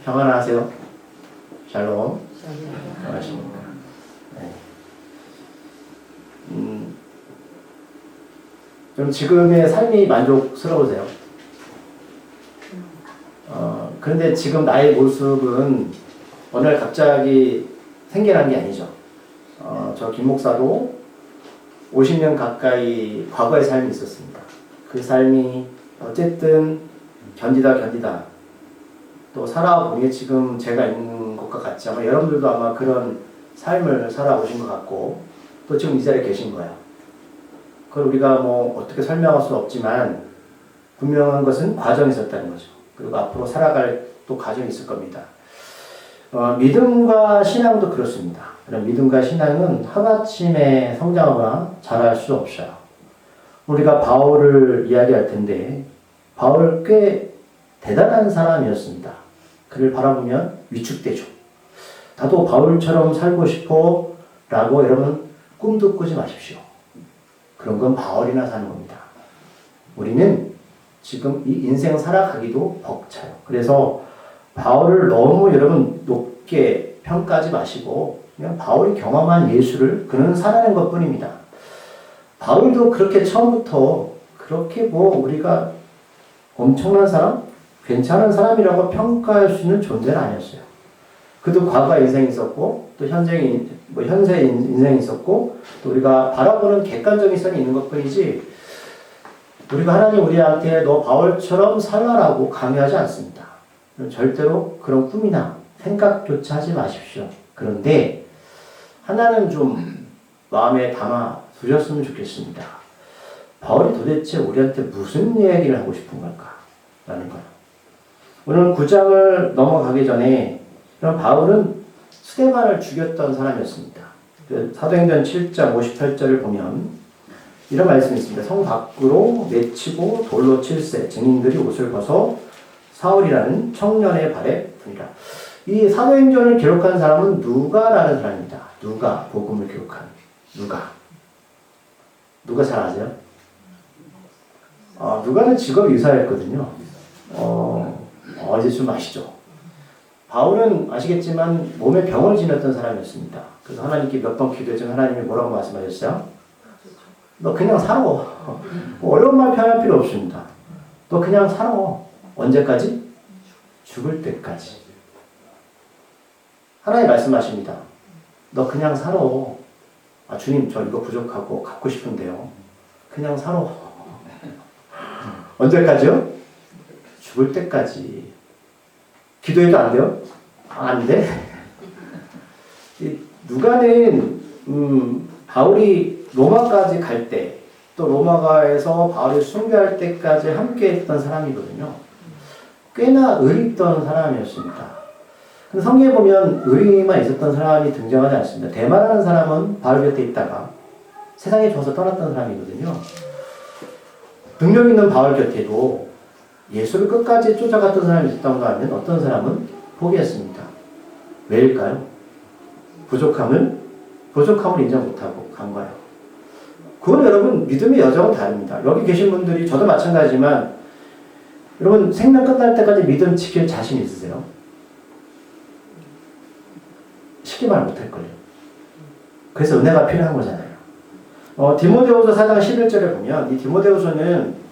평안하세요. 샬롬. 안녕하십니까. 네. 그럼 지금의 삶이 만족스러우세요? 그런데 지금 나의 모습은 어느 날 갑자기 생겨난 게 아니죠. 저 김 목사도 50년 가까이 과거의 삶이 있었습니다. 그 삶이 어쨌든 견디다 또 살아보니 지금 제가 있는 것과 같지 아마 여러분들도 아마 그런 삶을 살아오신 것 같고 또 지금 이 자리에 계신 거예요. 그걸 우리가 뭐 어떻게 설명할 수 없지만 분명한 것은 과정이 있었다는 거죠. 그리고 앞으로 살아갈 또 과정이 있을 겁니다. 믿음과 신앙도 그렇습니다. 그럼 믿음과 신앙은 하나쯤에 성장하거나 자랄 수 없어요. 우리가 바울을 이야기할 텐데 바울 꽤 대단한 사람이었습니다. 그를 바라보면 위축되죠. 나도 바울처럼 살고 싶어 라고 여러분 꿈도 꾸지 마십시오. 그런 건 바울이나 사는 겁니다. 우리는 지금 이 인생 살아가기도 벅차요. 그래서 바울을 너무 여러분 높게 평가하지 마시고 그냥 바울이 경험한 예수를 그는 살아낸 것 뿐입니다. 바울도 그렇게 처음부터 그렇게 뭐 우리가 엄청난 사람, 괜찮은 사람이라고 평가할 수 있는 존재는 아니었어요. 그도 과거 인생이 있었고 또 현재 인생이 있었고 또 우리가 바라보는 객관적인 선이 있는 것 뿐이지 우리가 하나님 우리한테 너 바울처럼 살라라고 강요하지 않습니다. 절대로 그런 꿈이나 생각조차 하지 마십시오. 그런데 하나는 좀 마음에 담아 두셨으면 좋겠습니다. 바울이 도대체 우리한테 무슨 이야기를 하고 싶은 걸까? 라는 거예요. 오늘 9장을 넘어가기 전에 그럼 바울은 스데반을 죽였던 사람이었습니다. 사도행전 7장 58절을 보면 이런 말씀이 있습니다. 성 밖으로 내치고 돌로 칠세 증인들이 옷을 벗어 사울이라는 청년의 발에 듭니다. 이 사도행전을 기록한 사람은 누가라는 사람입니다. 누가 복음을 기록한 누가 잘 아세요? 누가는 직업이 의사였거든요. 이제 좀 아시죠? 바울은 아시겠지만 몸에 병을 지녔던 사람이었습니다. 그래서 하나님께 몇 번 기도했지만 하나님이 뭐라고 말씀하셨어요? 너 그냥 살아. 어려운 말 표현할 필요 없습니다. 너 그냥 살아. 언제까지? 죽을 때까지. 하나님 말씀하십니다. 너 그냥 살아. 주님 저 이거 부족하고 갖고 싶은데요. 그냥 살아. 언제까지요? 죽을 때까지. 기도해도 안 돼요? 안 돼? 누가는 바울이 로마까지 갈 때, 또 로마가에서 바울이 순교할 때까지 함께 했던 사람이거든요. 꽤나 의리있던 사람이었습니다. 근데 성경에 보면 의리만 있었던 사람이 등장하지 않습니다. 대마라는 사람은 바울 곁에 있다가 세상에 줘서 떠났던 사람이거든요. 능력 있는 바울 곁에도 예수를 끝까지 쫓아갔던 사람이 있었던가 하면 어떤 사람은 포기했습니다. 왜일까요? 부족함을 인정 못하고 간 거예요. 그건 여러분 믿음의 여정은 다릅니다. 여기 계신 분들이 저도 마찬가지지만 여러분 생명 끝날 때까지 믿음 지킬 자신 있으세요? 쉽게 말 못할걸요. 그래서 은혜가 필요한 거잖아요. 디모데후서 4장 11절에 보면 이 디모데후서는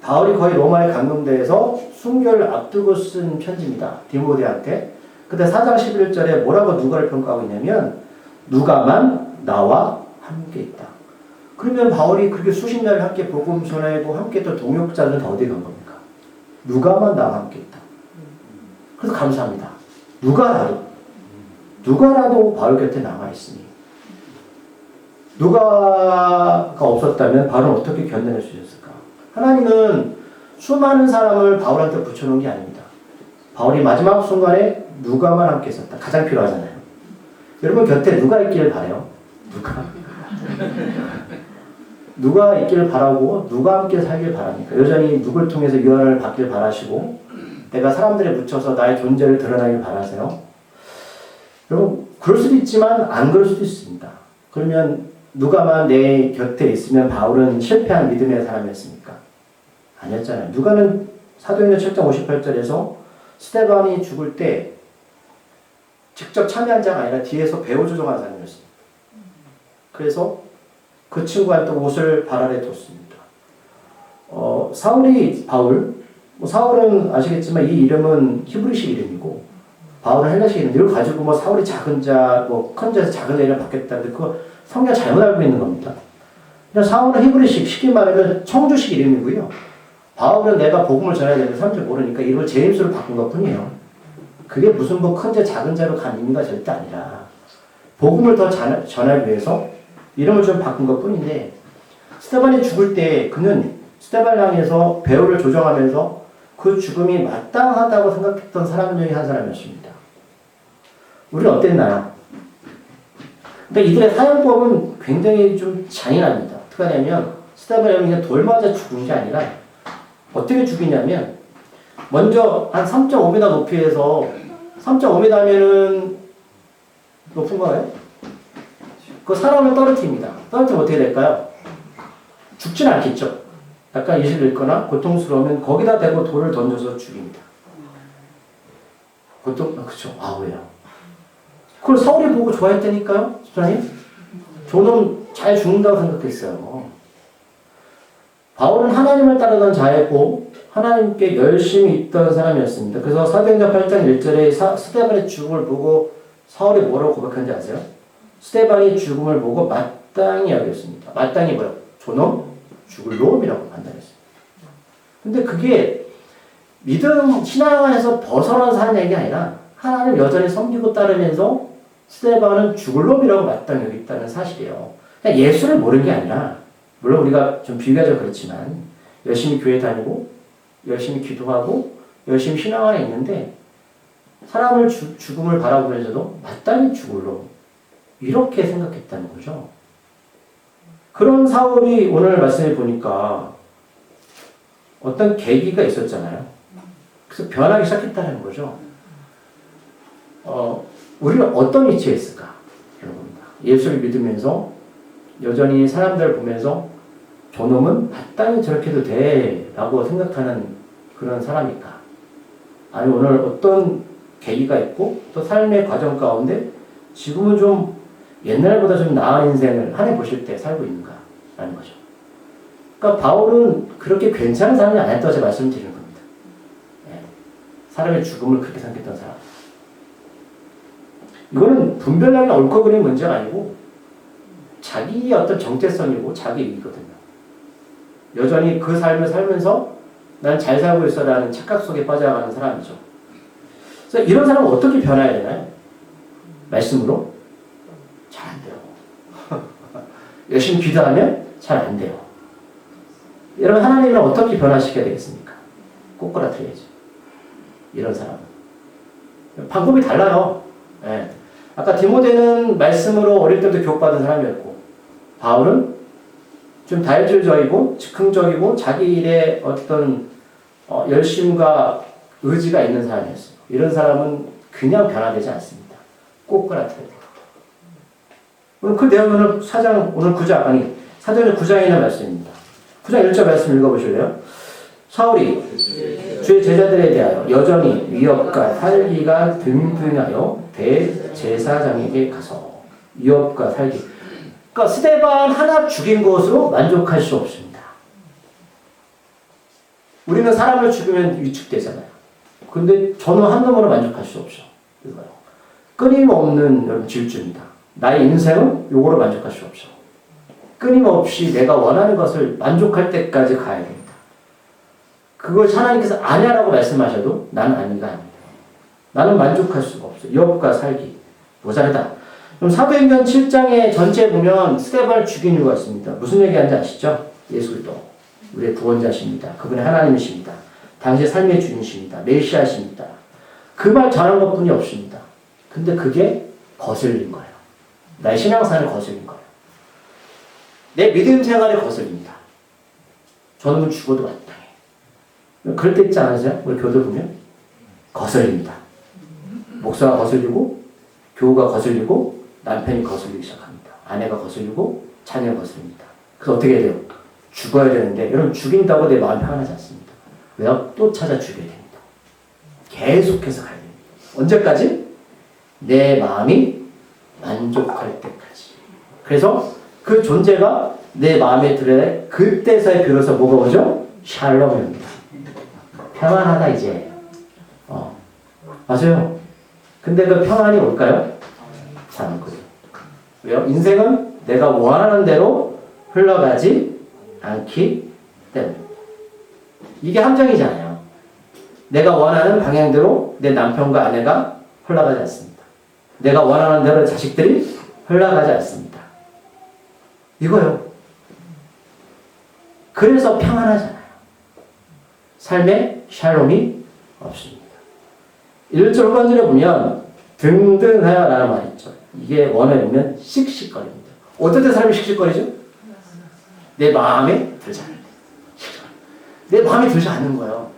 바울이 거의 로마에 감금돼서 순교를 앞두고 쓴 편지입니다. 디모데한테. 근데 4장 11절에 뭐라고 누가를 평가하고 있냐면 누가만 나와 함께 있다. 그러면 바울이 그렇게 수십 년을 함께 복음 전하고 함께 또 동역자는 다 어디 간 겁니까? 누가만 나와 함께 있다. 그래서 감사합니다. 누가라도 바울 곁에 남아있으니 누가가 없었다면 바울은 어떻게 견뎌낼 수 있었을까? 하나님은 수많은 사람을 바울한테 붙여놓은 게 아닙니다. 바울이 마지막 순간에 누가만 함께 있었다. 가장 필요하잖아요. 여러분 곁에 누가 있기를 바라요? 누가 있기를 바라고 누가 함께 살길 바랍니까? 여전히 누굴 통해서 유언을 받길 바라시고 내가 사람들에 묻혀서 나의 존재를 드러나길 바라세요? 여러분 그럴 수도 있지만 안 그럴 수도 있습니다. 그러면 누가만 내 곁에 있으면 바울은 실패한 믿음의 사람이었습니까? 아니었잖아요. 누가는 사도행전 7장 58절에서 스데반이 죽을 때 직접 참여한 자가 아니라 뒤에서 배우 조종한 사람이었습니다. 그래서 그 친구한테 옷을 발 아래 뒀습니다. 사울이 바울, 사울은 아시겠지만 이 이름은 히브리식 이름이고 바울은 헬라식 이름. 이걸 가지고 사울이 작은 자, 큰 자에서 작은 자를 받겠다는데 그거 성경 잘못 알고 있는 겁니다. 그냥 사울은 히브리식, 쉽게 말하면 청주식 이름이고요. 바울은 내가 복음을 전해야 되는데 사람들이 모르니까 이름을 제임스로 바꾼 것 뿐이에요. 그게 무슨 큰 자, 작은 자로 간 의미가 절대 아니라 복음을 더 전하기 위해서 이름을 좀 바꾼 것 뿐인데 스데반이 죽을 때 그는 스데반을 향해서 배우를 조정하면서 그 죽음이 마땅하다고 생각했던 사람 중에 한 사람이었습니다. 우리는 어땠나요? 근데 이들의 사용법은 굉장히 좀 잔인합니다. 어떻게 하냐면 스데반이 그냥 돌 맞아 죽은 게 아니라 어떻게 죽이냐면 먼저 한 3.5m 높이에서 3.5m면은 높은 거예요? 그 사람을 떨어뜨립니다. 떨어뜨리면 어떻게 될까요? 죽지는 않겠죠. 약간 이식을 잃거나 고통스러우면 거기다 대고 돌을 던져서 죽입니다. 그쵸. 왜요? 그걸 사울이 보고 좋아했다니까요? 집사님? 저는 잘 죽는다고 생각했어요. 바울은 하나님을 따르던 자였고 하나님께 열심히 있던 사람이었습니다. 그래서 사도행전 8장 1절에 스데반의 죽음을 보고 사울이 뭐라고 고백한지 아세요? 스데반이 죽음을 보고 마땅히 여겼습니다. 마땅히 뭐라고? 저놈 죽을 놈이라고 판단했습니다. 근데 그게 믿음 신앙 안에서 벗어난 사는 얘기 아니라 하나님 여전히 섬기고 따르면서 스데반은 죽을 놈이라고 마땅히 여겼다는 사실이에요. 그냥 예수를 모르는 게 아니라 물론 우리가 좀 비유가 좀 그렇지만 열심히 교회 다니고 열심히 기도하고 열심히 신앙 안에 있는데 사람을 죽음을 바라보면서도 마땅히 죽을 놈 이렇게 생각했다는 거죠. 그런 사울이 오늘 말씀을 보니까 어떤 계기가 있었잖아요. 그래서 변하기 시작했다는 거죠. 우리는 어떤 위치에 있을까? 예수를 믿으면서 여전히 사람들을 보면서 저놈은 마땅히 저렇게 해도 돼 라고 생각하는 그런 사람일까? 아니면 오늘 어떤 계기가 있고 또 삶의 과정 가운데 지금은 좀 옛날보다 좀 나은 인생을 한 해 보실 때 살고 있는가? 라는 거죠. 그러니까 바울은 그렇게 괜찮은 사람이 아니었다고 제가 말씀드리는 겁니다. 사람의 죽음을 그렇게 생각했던 사람. 이거는 분별력이 옳고 그름의 문제가 아니고 자기의 어떤 정체성이고 자기 이익이거든요. 여전히 그 삶을 살면서 난 잘 살고 있어라는 착각 속에 빠져가는 사람이죠. 그래서 이런 사람은 어떻게 변화해야 되나요? 말씀으로? 잘 안 돼요. 열심히 기도하면 잘 안 돼요. 여러분 하나님은 어떻게 변화시켜야 되겠습니까? 꼬꾸라뜨려야죠. 이런 사람은. 방법이 달라요. 네. 아까 디모데는 말씀으로 어릴 때부터 교육받은 사람이었고 바울은 좀 다혈질적이고 즉흥적이고 자기 일에 어떤 열심과 의지가 있는 사람이었어요. 이런 사람은 그냥 변화되지 않습니다. 꼬꾸라뜨려야 됩니다. 오늘 그 내용은 오늘 9장, 사도행전 9장에 있는 말씀입니다. 9장 1절 말씀 읽어보실래요? 사울이 주의 제자들에 대하여 여전히 위협과 살기가 등등하여 대제사장에게 가서 위협과 살기. 그러니까 스데반 하나 죽인 것으로 만족할 수 없습니다. 우리는 사람을 죽이면 위축되잖아요. 근데 저는 한 놈으로 만족할 수 없죠. 이거요. 끊임없는 질주입니다. 나의 인생은 요거로 만족할 수 없죠. 끊임없이 내가 원하는 것을 만족할 때까지 가야 됩니다. 그걸 하나님께서 아니라고 말씀하셔도 나는 아니가 아닙니다. 나는 만족할 수가 없어요. 위협과 살기. 모자르다. 그럼 사도행전 7장의 전체에 보면 스데반을 죽인 이유가 있습니다. 무슨 얘기하는지 아시죠? 예수 그리스도 우리의 구원자십니다. 그분의 하나님이십니다. 당시의 삶의 주인이십니다. 메시아십니다. 그 말 전한 것뿐이 없습니다. 근데 그게 거슬린 거예요. 나의 신앙생활에 거슬린 거예요. 내 믿음 생활에 거슬립니다. 저는 죽어도 마땅해. 그럴 때 있지 않으세요? 우리 교도 보면 거슬립니다. 목사가 거슬리고 교우가 거슬리고 남편이 거슬리기 시작합니다. 아내가 거슬리고 자녀가 거슬립니다. 그래서 어떻게 해야 돼요? 죽어야 되는데 여러분 죽인다고 내 마음이 편하지 않습니다. 왜요? 또 찾아 죽여야 됩니다. 계속해서 가야 됩니다. 언제까지? 내 마음이 만족할 때까지. 그래서 그 존재가 내 마음에 들어야 그때서야 비로소 뭐가 오죠? 샬롬이 옵니다. 평안하다 이제. 맞아요. 근데 그 평안이 올까요? 잘 안 그래요. 왜요? 인생은 내가 원하는 대로 흘러가지 않기 때문입니다. 이게 함정이잖아요. 내가 원하는 방향대로 내 남편과 아내가 흘러가지 않습니다. 내가 원하는 대로 자식들이 흘러가지 않습니다. 이거요. 그래서 평안하잖아요. 삶에 샬롬이 없습니다. 1절 후반절에 보면 등등하여 라는 말이 있죠. 이게 원어에 보면 씩씩거립니다. 어떨 때 삶이 씩씩거리죠? 내 마음에 들지 않을 때. 내 마음에 들지 않는 거예요.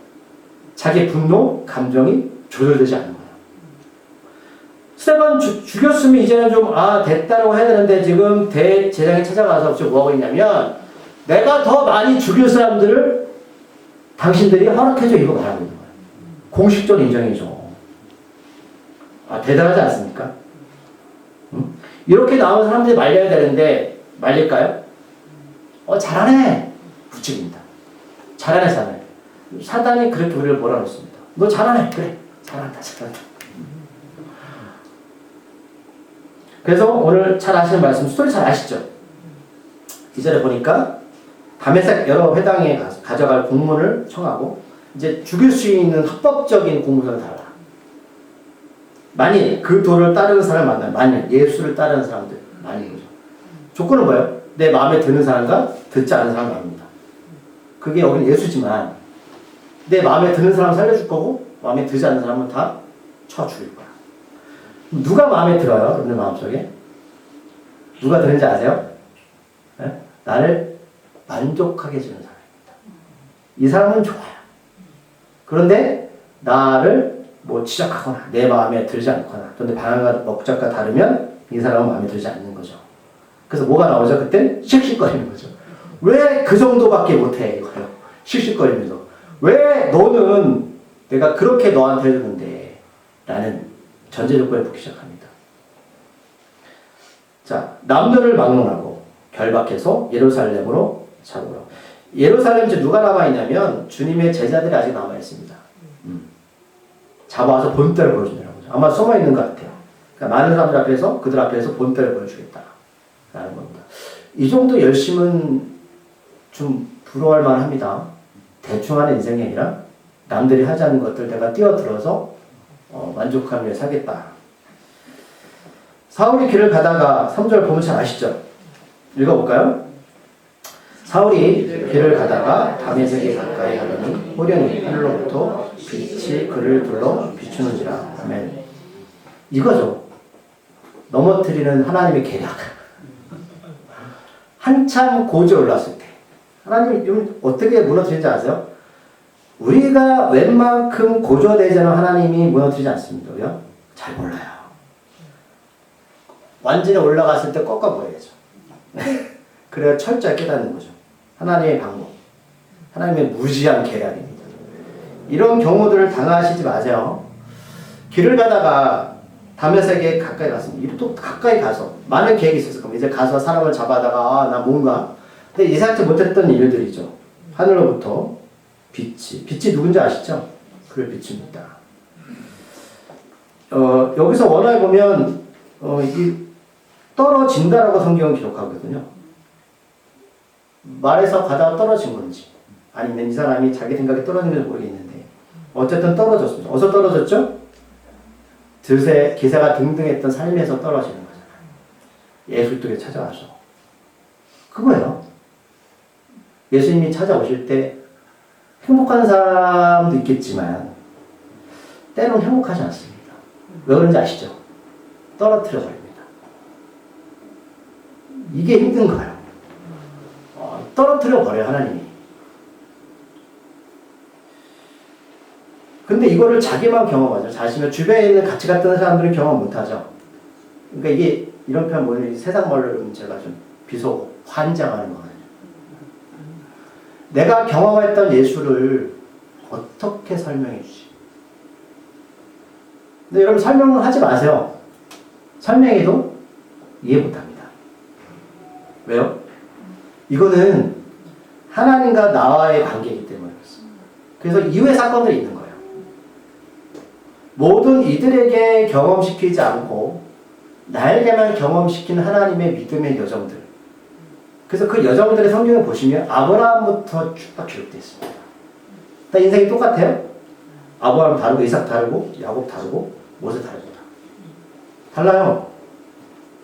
자기 분노, 감정이 조절되지 않는 거예요. 스테반 죽였으면 이제는 좀 됐다고 해야 되는데 지금 대제장이 찾아가서 지금 뭐하고 있냐면 내가 더 많이 죽일 사람들을 당신들이 허락해줘 이거 말하고 있는 거예요. 공식적으로 인정해줘. 대단하지 않습니까? 이렇게 나온 사람들이 말려야 되는데 말릴까요? 잘하네. 부칙입니다. 잘하네 잘하네. 사단이 그렇게 우리를 몰아놓습니다. 너 잘하네. 그래. 잘한다. 그래서 오늘 잘 아시는 말씀 스토리 잘 아시죠? 이 절에 보니까 다메섹 여러 회당에 가져갈 공문을 청하고 이제 죽일 수 있는 합법적인 공문서를 달라. 만일 그 도를 따르는 사람을 만나면 만일 예수를 따르는 사람들 만일이죠. 조건은 뭐예요? 내 마음에 드는 사람과 듣지 않는 사람을 나눕니다. 그게 여기는 예수지만 내 마음에 드는 사람 살려줄 거고 마음에 들지 않는 사람은 다 쳐 죽일 거야. 누가 마음에 들어요? 여러분들 마음속에? 누가 드는지 아세요? 네? 나를 만족하게 해주는 사람입니다. 이 사람은 좋아요. 그런데 나를 지적하거나 내 마음에 들지 않거나 또는 방향과 목적과 다르면 이 사람은 마음에 들지 않는 거죠. 그래서 뭐가 나오죠? 그때 씩씩거리는 거죠. 왜 그 정도밖에 못해? 이거요. 씩씩거리면서. 왜 너는 내가 그렇게 너한테 해주는데 라는 전제 조건을 붙기 시작합니다. 자, 남들을 막론하고 결박해서 예루살렘으로 잡으러. 예루살렘 이제 누가 남아있냐면 주님의 제자들이 아직 남아있습니다. 잡아와서 본때를 보여주느라고. 아마 숨어있는 것 같아요. 그러니까 많은 사람들 앞에서 그들 앞에서 본때를 보여주겠다 라는 겁니다. 이 정도 열심은 좀 부러워할 만합니다. 대충 하는 인생이 아니라 남들이 하지 않는 것들 내가 뛰어들어서 만족하며 살겠다. 사울이 길을 가다가 3절 보면 잘 아시죠? 읽어볼까요? 사울이 길을 가다가 다메섹에 가까이 하더니 호련히 하늘로부터 빛이 그를 둘러 비추는지라. 아멘. 이거죠. 넘어뜨리는 하나님의 계략. 한참 고지에 올랐을 때 하나님이 어떻게 무너뜨리는지 아세요? 우리가 웬만큼 고조되지 않은 하나님이 무너뜨리지 않습니다. 왜요? 잘 몰라요. 완전히 올라갔을 때 꺾어버려야죠. 그래야 철저히 깨닫는 거죠. 하나님의 방법. 하나님의 무지한 계략입니다. 이런 경우들을 당하시지 마세요. 길을 가다가 다메섹에 가까이 갔습니다. 또 가까이 가서 많은 계획이 있었을 겁니다. 이제 가서 사람을 잡아다가 나 뭔가. 근데 예상치 못했던 일들이죠. 하늘로부터 빛이 누군지 아시죠? 그를 비춥니다. 여기서 원어에 보면 떨어진다라고 성경은 기록하거든요. 말에서 가다가 떨어진 건지 아니면 이 사람이 자기 생각에 떨어진 건지 모르겠는데 어쨌든 떨어졌습니다. 어디서 떨어졌죠? 기세가 등등했던 삶에서 떨어지는 거잖아요. 예수 쪽에 찾아와서. 그거예요. 예수님이 찾아오실 때 행복한 사람도 있겠지만 때로는 행복하지 않습니다. 왜 그런지 아시죠? 떨어뜨려 버립니다. 이게 힘든 거예요. 떨어뜨려 버려요, 하나님이. 근데 이거를 자기만 경험하죠. 자신의 주변에 있는 같이 갔던 사람들은 경험 못하죠. 그러니까 이게 이런 표현 뭐냐면 세상 말로 제가 좀 비속 환장하는 거거든요. 내가 경험했던 예수를 어떻게 설명해 주지? 근데 여러분 설명을 하지 마세요. 설명해도 이해 못합니다. 왜요? 이거는 하나님과 나와의 관계이기 때문에 그렇습니다. 그래서 이후의 사건들이 있는 거예요. 모든 이들에게 경험시키지 않고 나에게만 경험시킨 하나님의 믿음의 여정들. 그래서 그 여정들의 성경을 보시면 아브라함부터 쭉 기록되어 있습니다. 다 인생이 똑같아요. 아브라함 다르고 이삭 다르고 야곱 다르고 모세 다릅니다. 달라요.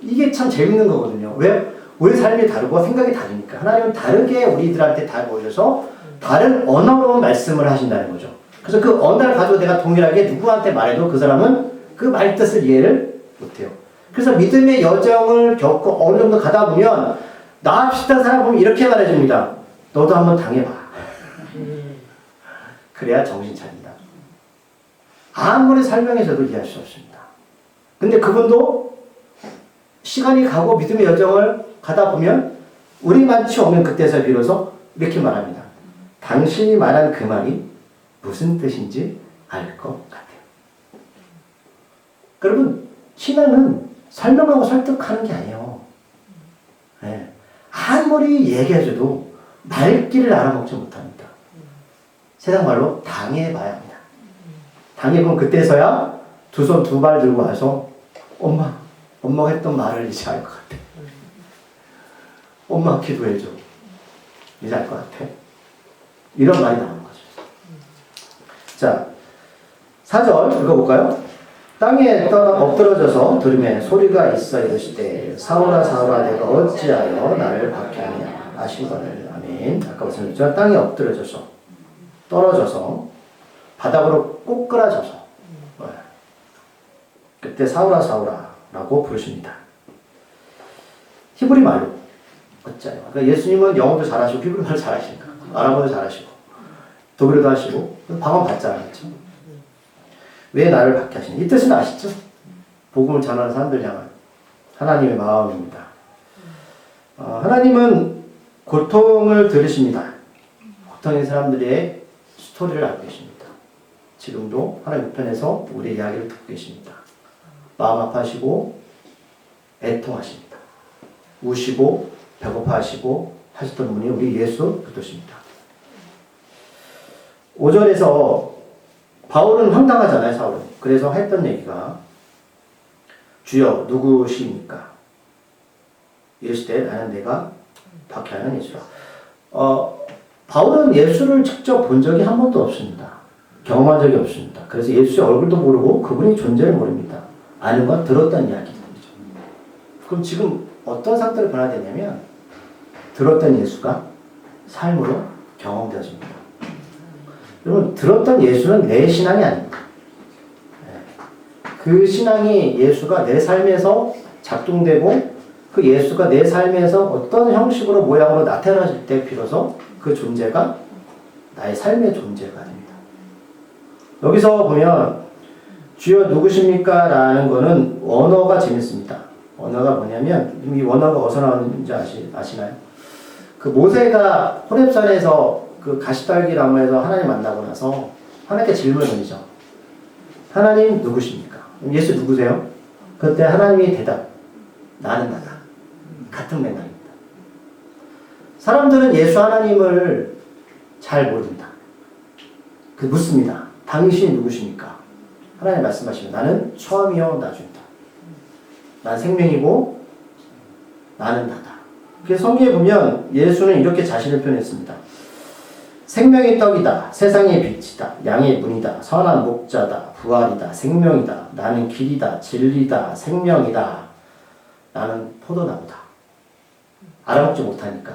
이게 참 재밌는 거거든요. 왜? 우리 삶이 다르고 생각이 다르니까. 하나님은 다르게 우리들한테 다 보여서 다른 언어로 말씀을 하신다는 거죠. 그래서 그 언어를 가지고 내가 동일하게 누구한테 말해도 그 사람은 그 말 뜻을 이해를 못해요. 그래서 믿음의 여정을 겪고 어느 정도 가다 보면 나 비슷한 사람 보면 이렇게 말해줍니다. 너도 한번 당해봐. 그래야 정신 차린다. 아무리 설명해줘도 이해할 수 없습니다. 근데 그분도 시간이 가고 믿음의 여정을 가다 보면 우리만치 오면 그때서 비로소 이렇게 말합니다. 당신이 말한 그 말이 무슨 뜻인지 알 것 같아요. 여러분, 신앙은 설명하고 설득하는 게 아니에요. 네. 아무리 얘기해줘도 말귀를 알아먹지 못합니다. 세상 말로 당해봐야 합니다. 당해보면 그때서야 두 손 두 발 들고 와서 엄마가 했던 말을 이제 알 것 같아. 엄마 기도해줘. 이제 알 것 같아. 이런 말이 나오는 거죠. 자, 4절 읽어볼까요? 땅에 엎드러져서 들음에 소리가 있어 이르시되 사울아 사울아 내가 어찌하여 나를 박해하느냐 하시거늘. 아멘. 아까 말씀드렸죠. 땅에 엎드러져서 떨어져서 바닥으로 꼬꾸라져서 그때 사울아 사울아 라고 부르십니다. 히브리 말로 어찌하여. 그러니까 예수님은 영어도 잘하시고 히브리 말도 잘하시니까 아람어도 잘하시고 독일어도 하시고 방언 받잖아요. 그렇죠? 왜 나를 박해하시냐. 이 뜻은 아시죠? 복음을 전하는 사람들 향한 하나님의 마음입니다. 하나님은 고통을 들으십니다. 고통의 사람들의 스토리를 알고 계십니다. 지금도 하나님 우편에서 우리의 이야기를 듣고 계십니다. 마음 아파하시고 애통하십니다. 우시고 배고파하시고 하셨던 분이 우리 예수 그리스도십니다. 5절에서 바울은 황당하잖아요. 사울은. 그래서 했던 얘기가 주여 누구십니까? 이랬을 때 나는 내가 박해하는 예수라. 바울은 예수를 직접 본 적이 한 번도 없습니다. 경험한 적이 없습니다. 그래서 예수의 얼굴도 모르고 그분의 존재를 모릅니다. 아는 건 들었던 이야기죠. 그럼 지금 어떤 상태로 변화되냐면 들었던 예수가 삶으로 경험되어집니다. 여러분, 들었던 예수는 내 신앙이 아닙니다. 그 신앙이 예수가 내 삶에서 작동되고 그 예수가 내 삶에서 어떤 형식으로 모양으로 나타나질 때 비로소 그 존재가 나의 삶의 존재가 됩니다. 여기서 보면 주여 누구십니까? 라는 거는 원어가 재밌습니다. 원어가 뭐냐면 이 원어가 어디서 나오는지 아시나요? 그 모세가 호렙산에서 그 가시떨기 나무에서 하나님 만나고 나서 하나님께 질문을 던지죠. 하나님 누구십니까? 예수 누구세요? 그때 하나님이 대답. 나는 나다. 같은 맥락입니다. 사람들은 예수 하나님을 잘 모릅니다. 그 묻습니다. 당신이 누구십니까? 하나님 말씀하시면 나는 처음이요 나중이다. 난 생명이고 나는 나다. 그래서 성경에 보면 예수는 이렇게 자신을 표현했습니다. 생명의 떡이다. 세상의 빛이다. 양의 문이다. 선한 목자다. 부활이다. 생명이다. 나는 길이다. 진리다. 생명이다. 나는 포도나무다. 알아먹지 못하니까.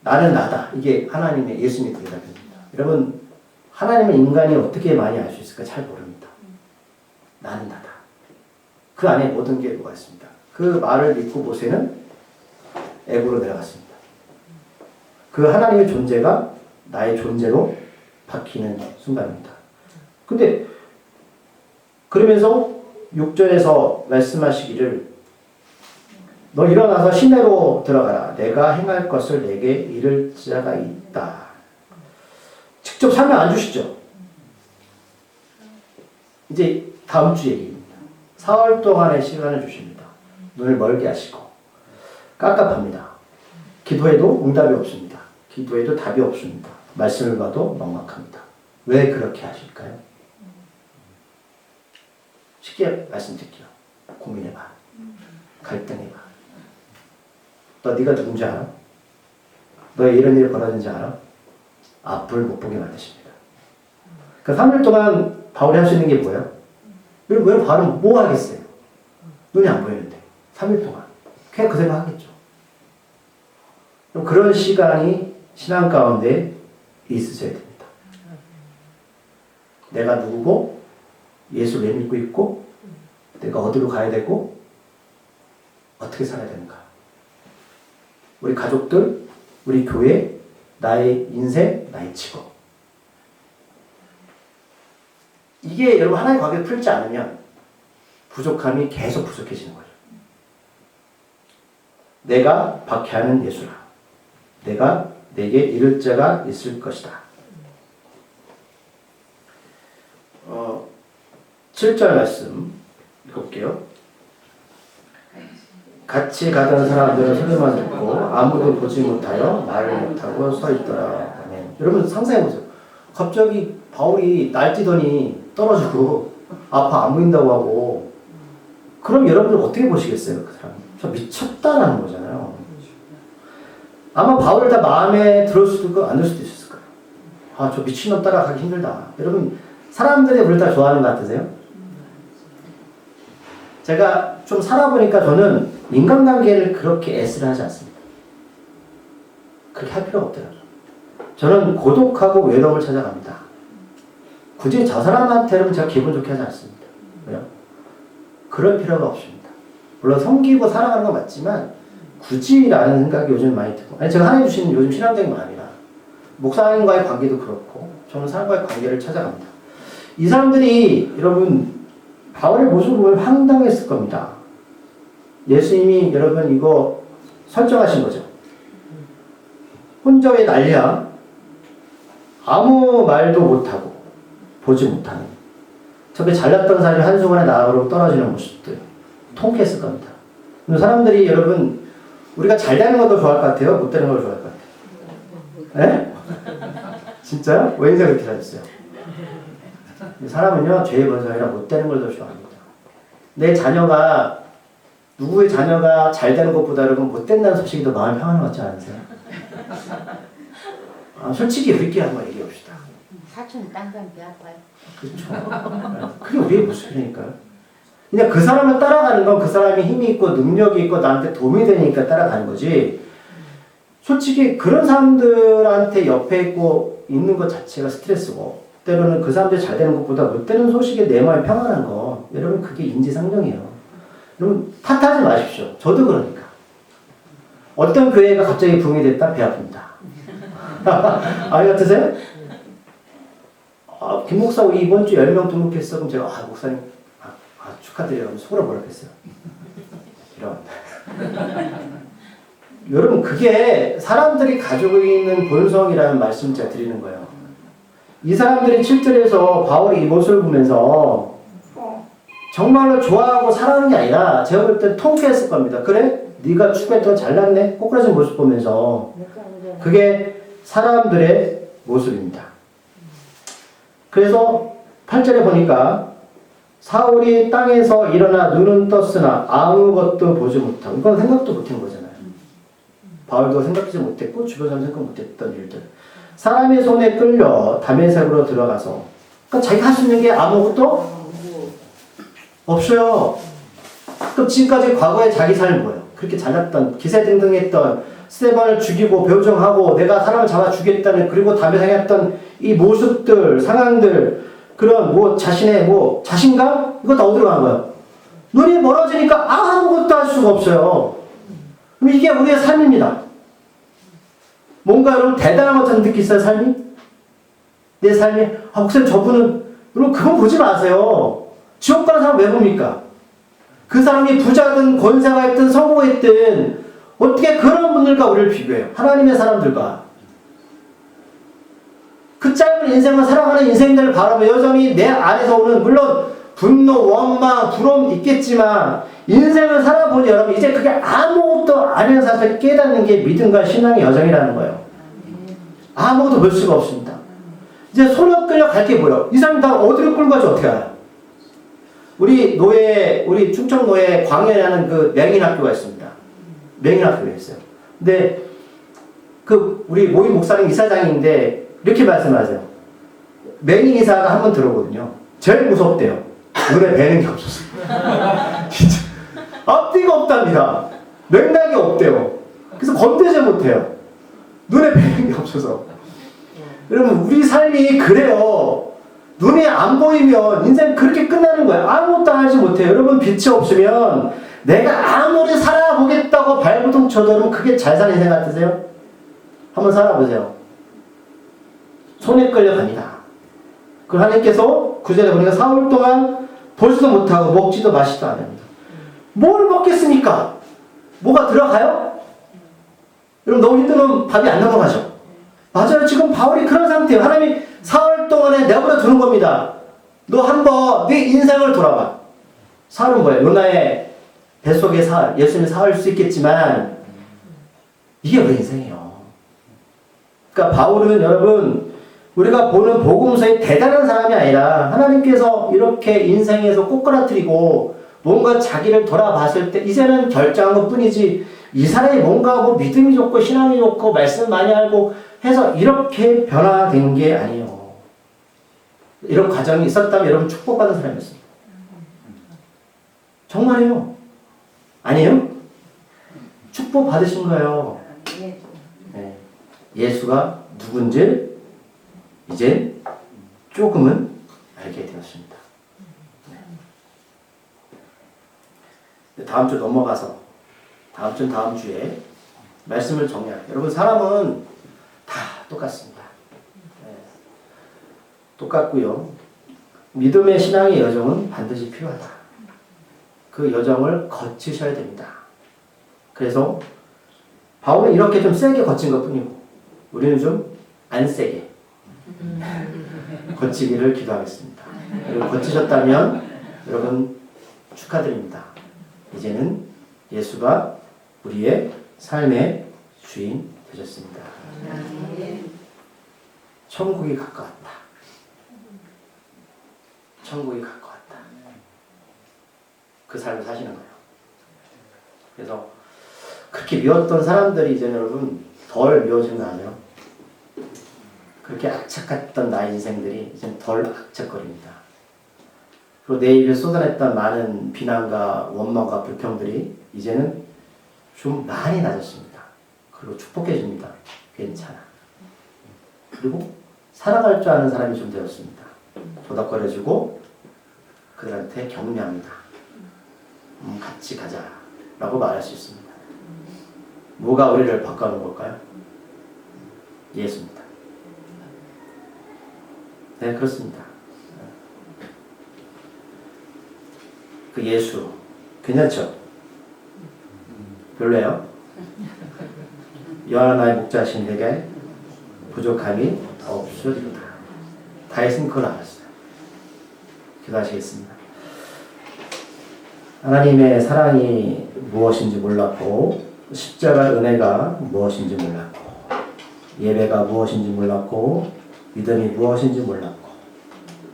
나는 나다. 이게 하나님의 예수님의 대답입니다. 여러분, 하나님은 인간이 어떻게 많이 알 수 있을까 잘 모릅니다. 나는 나다. 그 안에 모든 게 뭐가 있습니다. 그 말을 믿고 모세는 애굽으로 내려갔습니다. 그 하나님의 존재가 나의 존재로 바뀌는 순간입니다. 근데 그러면서 6절에서 말씀하시기를 너 일어나서 시내로 들어가라. 내가 행할 것을 내게 이를 자가 있다. 직접 설명 안 주시죠? 이제 다음 주 얘기입니다. 4월 동안의 시간을 주십니다. 눈을 멀게 하시고 깝깝합니다. 기도해도 응답이 없습니다. 기도해도 답이 없습니다. 말씀을 봐도 막막합니다. 왜 그렇게 하실까요? 쉽게 말씀드릴게요. 고민해봐. 갈등해봐. 너 네가 누군지 알아? 너의 이런 일이 벌어진지 알아? 앞을 못 보게 만드십니다. 그 3일 동안 바울이 할 수 있는 게 뭐예요? 왜 바울은 뭐 하겠어요? 눈이 안 보이는데 3일 동안 그냥 그 생각 하겠죠. 그런 시간이 신앙 가운데 있으셔야 됩니다. 내가 누구고 예수를 왜 믿고 있고 내가 어디로 가야 되고 어떻게 살아야 되는가. 우리 가족들, 우리 교회, 나의 인생, 나의 직업. 이게 여러분 하나의 관계를 풀지 않으면 부족함이 계속 부족해지는 거예요. 내가 박해하는 예수라. 내게 이를 자가 있을 것이다. 7절 말씀 읽어볼게요. 같이 가던 사람들은 소리만 듣고 아무도 보지 못하여 말을 못하고 서 있더라. 아멘. 여러분 상상해보세요. 갑자기 바울이 날뛰더니 떨어지고 아파 안 보인다고 하고 그럼 여러분들 어떻게 보시겠어요? 그 사람 저 미쳤다라는 거잖아요. 아마 바울을 다 마음에 들을 수도 있고 안 들 수도 있을 거예요. 아, 저 미친놈 따라가기 힘들다. 여러분 사람들이 우리를 다 좋아하는 것 같으세요? 제가 좀 살아보니까 저는 인간관계를 그렇게 애쓰려 하지 않습니다. 그렇게 할 필요가 없더라고요. 저는 고독하고 외로움을 찾아갑니다. 굳이 저 사람한테는 제가 기분 좋게 하지 않습니다. 왜요? 그럴 필요가 없습니다. 물론 섬기고 사랑하는 건 맞지만 굳이라는 생각이 요즘 많이 들고 아니 제가 하나님 주시는 요즘 신앙적인 마음이라 목사님과의 관계도 그렇고 저는 사람과의 관계를 찾아갑니다. 이 사람들이 여러분 바울의 모습을 보면 황당했을 겁니다. 예수님이 여러분 이거 설정하신 거죠. 혼자 왜 난리야? 아무 말도 못하고 보지 못하는 저게 잘났던 사람이 한순간에 나으로 떨어지는 모습들 통쾌했을 겁니다. 사람들이 여러분 우리가 잘 되는 것도 좋아할 것 같아요? 못 되는 걸 좋아할 것 같아요? 네? 진짜요? 왜 인생 그렇게 하셨어요? 사람은요 죄의 본성이라 못 되는 걸 더 좋아합니다. 내 자녀가 누구의 자녀가 잘 되는 것보다 여러분 못 된다는 소식이 더 마음이 평안한 것 같지 않으세요? 솔직히 우리끼리 한번 얘기해 봅시다. 사촌 딴건 배 아파요. 그렇죠. 그게 우리의 모습이니까요. 그냥 그 사람을 따라가는 건 그 사람이 힘이 있고 능력이 있고 나한테 도움이 되니까 따라가는 거지. 솔직히 그런 사람들한테 옆에 있고 있는 것 자체가 스트레스고 때로는 그 사람들이 잘 되는 것보다 못 되는 소식에 내 마음이 평안한 거 여러분 그게 인지상정이에요. 여러분 탓하지 마십시오. 저도 그러니까. 어떤 교회가 갑자기 붕이 됐다 배 아픕니다. 아니 같으세요? 김 목사 우리 이번 주 10명 등록했어. 그럼 제가 목사님 축하드려요. 속으로 뭐라 했어요. 이런. 여러분 그게 사람들이 가지고 있는 본성이라는 말씀 제가 드리는 거예요. 이 사람들이 7절에서 바울이 이 모습을 보면서 정말로 좋아하고 사랑하는 게 아니라 제가 볼 때 통쾌했을 겁니다. 그래? 네가 추구했던 잘났네? 꼬꾸라진 모습 보면서 그게 사람들의 모습입니다. 그래서 8절에 보니까 사울이 땅에서 일어나 눈은 떴으나 아무것도 보지 못하고 이건 생각도 못한 거잖아요. 바울도 생각하지 못했고 주변 사람 생각 못했던 일들. 사람의 손에 끌려 다메섹으로 들어가서 그러니까 자기가 할 수 있는 게 아무것도 없어요. 그럼 지금까지 과거의 자기 삶이 뭐예요? 그렇게 잘났던 기세등등했던 스테반을 죽이고 배우정하고 내가 사람을 잡아 죽였다는 그리고 다메섹에 했던 이 모습들 상황들 그런 자신의 자신감 이거 다 어디로 가는 거예요? 눈이 멀어지니까 아무것도 할 수가 없어요. 그럼 이게 우리의 삶입니다. 뭔가 여러분 대단한 것처럼 느끼세요 삶이? 내 삶이 목사님 저분은 여러분 그건 보지 마세요. 지옥 가는 사람 왜 봅니까? 그 사람이 부자든 권세가 있든 성공했든 어떻게 그런 분들과 우리를 비교해요? 하나님의 사람들과 그 짧은 인생을 살아가는 인생들을 바라보며 여전히 내 안에서 오는 물론 분노, 원망, 부러움 있겠지만 인생을 살아보니 여러분 이제 그게 아무것도 아닌 사실을 깨닫는 게 믿음과 신앙의 여정이라는 거예요. 아무것도 볼 수가 없습니다. 이제 손을 끌려 갈 게 뭐예요? 이 사람 다 어디로 끌고 가지 어떻게 알아요? 우리 충청도에 광야라는 그 맹인학교가 있습니다. 맹인학교가 있어요. 근데 우리 모임 목사님 이사장인데 이렇게 말씀하세요. 맹인 이사가 한 번 들어오거든요. 제일 무섭대요. 눈에 뵈는 게 없어서. 진짜. 앞뒤가 없답니다. 맥락이 없대요. 그래서 건드지 못해요. 눈에 뵈는 게 없어서. 여러분, 우리 삶이 그래요. 눈이 안 보이면 인생 그렇게 끝나는 거예요. 아무것도 하지 못해요. 여러분, 빛이 없으면 내가 아무리 살아보겠다고 발버둥 쳐도 그게 잘 사는 인생 같으세요? 한번 살아보세요. 손에 끌려갑니다. 그 하나님께서 구절에 보니까 4월 동안 보지도 못하고 먹지도 마시지도 않습니다. 뭘 먹겠습니까? 뭐가 들어가요? 여러분 너무 힘들면 밥이 안 넘어가죠. 맞아요. 지금 바울이 그런 상태예요. 하나님이 4월 동안에 내버려 두는 겁니다. 너 한번 네 인생을 돌아봐. 사흘은 뭐예요? 요나의 뱃속의 사흘, 예수님의 사흘일 수 있겠지만 이게 우리 인생이에요. 그러니까 바울은 여러분 우리가 보는 복음서의 대단한 사람이 아니라 하나님께서 이렇게 인생에서 꼬꾸라뜨리고 뭔가 자기를 돌아봤을 때 이제는 결정한 것 뿐이지 이 사람이 뭔가 뭐 믿음이 좋고 신앙이 좋고 말씀 많이 알고 해서 이렇게 변화된 게 아니에요. 이런 과정이 있었다면 여러분 축복받은 사람이었습니다. 정말이에요. 아니에요? 축복받으신 거예요. 네. 예수가 누군지 이제 조금은 알게 되었습니다. 네. 다음 주 넘어가서 다음 주에 말씀을 정리할게요. 여러분 사람은 다 똑같습니다. 네. 똑같고요. 믿음의 신앙의 여정은 반드시 필요하다. 그 여정을 거치셔야 됩니다. 그래서 바울은 이렇게 좀 세게 거친 것 뿐이고 우리는 좀 안 세게 거치기를 기도하겠습니다. 여러분 거치셨다면 여러분 축하드립니다. 이제는 예수가 우리의 삶의 주인 되셨습니다. 천국이 가까웠다. 천국이 가까웠다. 그 삶을 사시는 거예요. 그래서 그렇게 미웠던 사람들이 이제 여러분 덜 미워지는 거 아니에요? 그렇게 악착했던 나의 인생들이 이제 덜 악착거립니다. 그리고 내 입에 쏟아냈던 많은 비난과 원망과 불평들이 이제는 좀 많이 낮았습니다. 그리고 축복해줍니다. 괜찮아. 그리고 살아갈 줄 아는 사람이 좀 되었습니다. 도닥거려주고 그들한테 격려합니다. 같이 가자 라고 말할 수 있습니다. 뭐가 우리를 바꿔놓은 걸까요? 예수입니다. 네, 그렇습니다. 그 예수 괜찮죠? 별로예요? 여호와 나의 목자신 내게 부족함이 없으리로다. 다윗은 그걸 알았어요. 기도하시겠습니다. 하나님의 사랑이 무엇인지 몰랐고 십자가 은혜가 무엇인지 몰랐고 예배가 무엇인지 몰랐고 믿음이 무엇인지 몰랐고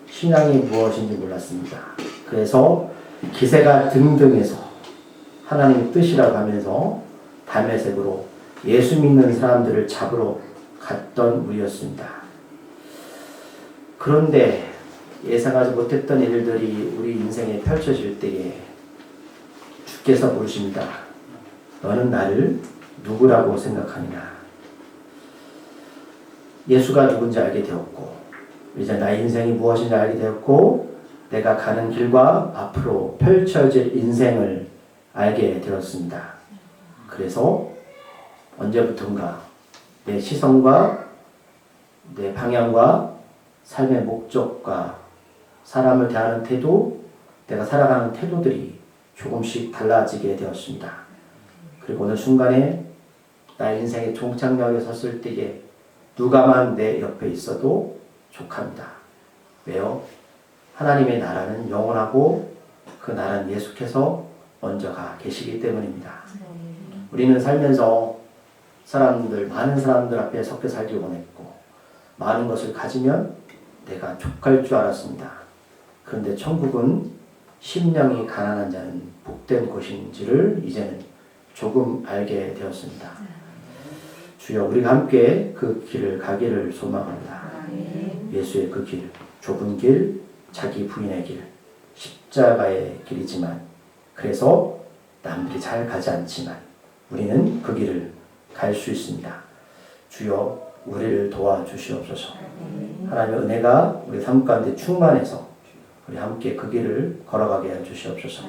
신앙이 무엇인지 몰랐습니다. 그래서 기세가 등등해서 하나님의 뜻이라고 하면서 담에색으로 예수 믿는 사람들을 잡으러 갔던 우리였습니다. 그런데 예상하지 못했던 일들이 우리 인생에 펼쳐질 때에 주께서 물으십니다. 너는 나를 누구라고 생각하느냐? 예수가 누군지 알게 되었고 이제 나의 인생이 무엇인지 알게 되었고 내가 가는 길과 앞으로 펼쳐질 인생을 알게 되었습니다. 그래서 언제부턴가 내 시선과 내 방향과 삶의 목적과 사람을 대하는 태도, 내가 살아가는 태도들이 조금씩 달라지게 되었습니다. 그리고 어느 순간에 나의 인생의 종착역에 섰을 때에 누가만 내 옆에 있어도 족합니다. 왜요? 하나님의 나라는 영원하고 그 나라는 예수께서 먼저 가 계시기 때문입니다. 우리는 살면서 많은 사람들 앞에 섞여 살기 원했고 많은 것을 가지면 내가 족할 줄 알았습니다. 그런데 천국은 심령이 가난한 자는 복된 곳인지를 이제는 조금 알게 되었습니다. 주여, 우리가 함께 그 길을 가기를 소망합니다. 예수의 그 길, 좁은 길, 자기 부인의 길, 십자가의 길이지만 그래서 남들이 잘 가지 않지만 우리는 그 길을 갈 수 있습니다. 주여, 우리를 도와주시옵소서. 하나님의 은혜가 우리 삶 가운데 충만해서 우리 함께 그 길을 걸어가게 해주시옵소서.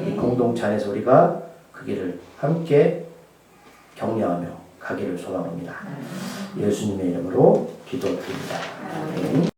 이 공동체 안에서 우리가 그 길을 함께 격려하며 가기를 소망합니다. 예수님의 이름으로 기도드립니다. 아멘.